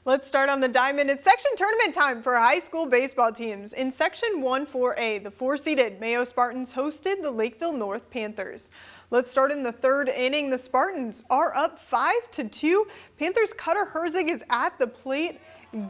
Let's start on the diamond. It's section tournament time for high school baseball teams. In section 1-4A, the 4-seeded Mayo Spartans hosted the Lakeville North Panthers. Let's start in the third inning. The Spartans are up 5-2. Panthers' Cutter Herzig is at the plate,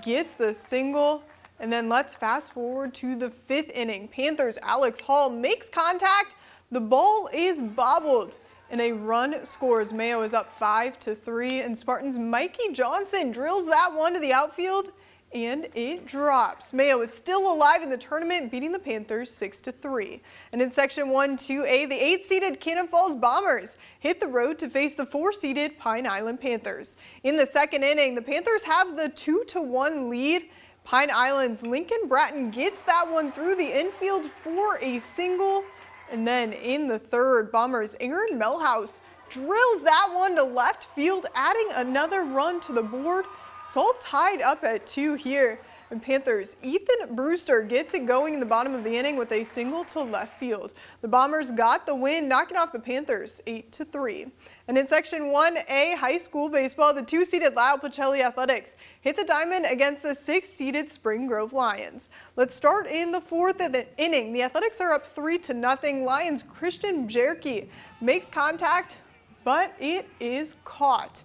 gets the single. And then let's fast forward to the fifth inning. Panthers' Alex Hall makes contact. The ball is bobbled and a run scores. Mayo is up 5-3, and Spartans' Mikey Johnson drills that one to the outfield, and it drops. Mayo is still alive in the tournament, beating the Panthers 6-3. And in section 1-2A, the 8-seeded Cannon Falls Bombers hit the road to face the 4-seeded Pine Island Panthers. In the second inning, the Panthers have the 2-1 lead. Pine Island's Lincoln Bratton gets that one through the infield for a single. And then in the third, Bombers' Aaron Melhouse drills that one to left field, adding another run to the board. It's all tied up at 2 here. And Panthers' Ethan Brewster gets it going in the bottom of the inning with a single to left field. The Bombers got the win, knocking off the Panthers 8-3. And in section 1A high school baseball, the 2-seeded Lyle Pacelli Athletics hit the diamond against the 6-seeded Spring Grove Lions. Let's start in the fourth inning. The Athletics are up 3-0. Lions' Christian Bjerke makes contact, but it is caught.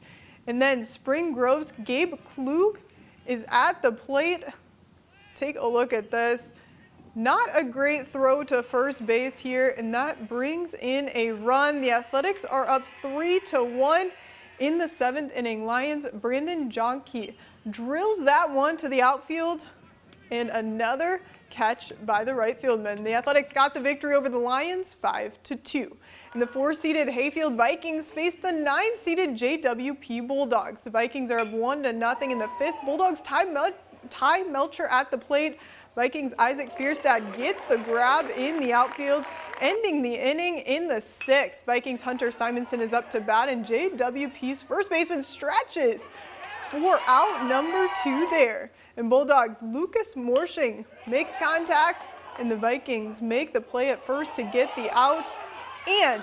And then Spring Grove's Gabe Klug is at the plate. Take a look at this. Not a great throw to first base here, and that brings in a run. The Athletics are up 3-1 in the seventh inning. Lions' Brandon Johnke drills that one to the outfield, and another catch by the right fieldman. The Athletics got the victory over the Lions 5-2. And the 4-seeded Hayfield Vikings face the 9-seeded JWP Bulldogs. The Vikings are up 1-0 in the fifth. Bulldogs Ty Melcher at the plate. Vikings' Isaac Fierstad gets the grab in the outfield, ending the inning in the sixth. Vikings' Hunter Simonson is up to bat, and JWP's first baseman stretches for out number 2 there. And Bulldogs' Lucas Morshing makes contact, and the Vikings make the play at first to get the out and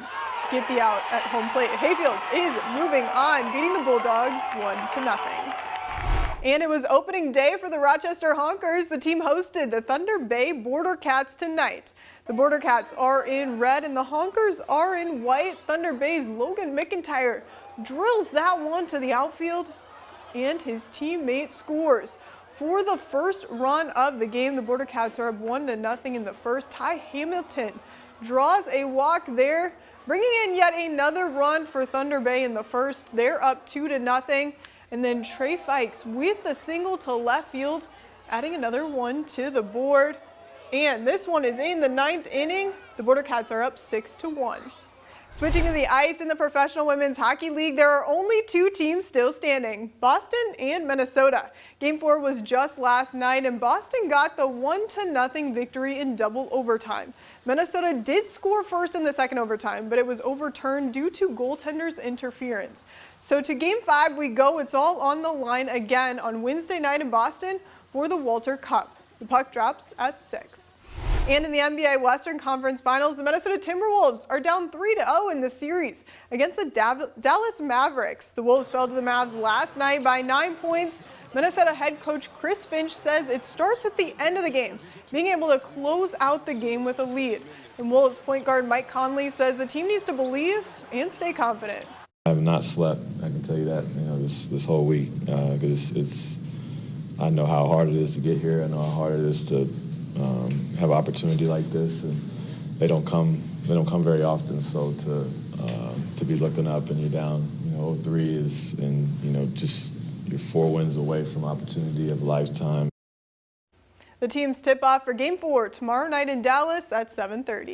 get the out at home plate. Hayfield is moving on, beating the Bulldogs 1-0. And it was opening day for the Rochester Honkers. The team hosted the Thunder Bay Border Cats tonight. The Border Cats are in red and the Honkers are in white. Thunder Bay's Logan McIntyre drills that one to the outfield, and his teammate scores. For the first run of the game, the Border Cats are up 1-0 in the first. Ty Hamilton draws a walk there, bringing in yet another run for Thunder Bay in the first. They're up 2-0. And then Trey Fikes with the single to left field, adding another one to the board. And this one is in the ninth inning. The Border Cats are up 6-1. Switching to the ice in the Professional Women's Hockey League, there are only 2 teams still standing, Boston and Minnesota. Game 4 was just last night, and Boston got the 1-0 victory in double overtime. Minnesota did score first in the second overtime, but it was overturned due to goaltender's interference. So to Game 5 we go. It's all on the line again on Wednesday night in Boston for the Walter Cup. The puck drops at 6. And in the NBA Western Conference Finals, the Minnesota Timberwolves are down 3-0 in the series against the Dallas Mavericks. The Wolves fell to the Mavs last night by 9 points. Minnesota head coach Chris Finch says it starts at the end of the game, being able to close out the game with a lead. And Wolves point guard Mike Conley says the team needs to believe and stay confident. I have not slept, I can tell you that, this whole week, because I know how hard it is to get here. I know how hard it is to have an opportunity like this, and they don't come very often. So to be looking up and you're down, 0-3 is, and just you're 4 wins away from opportunity of a lifetime. The teams tip off for Game 4 tomorrow night in Dallas at 7:30.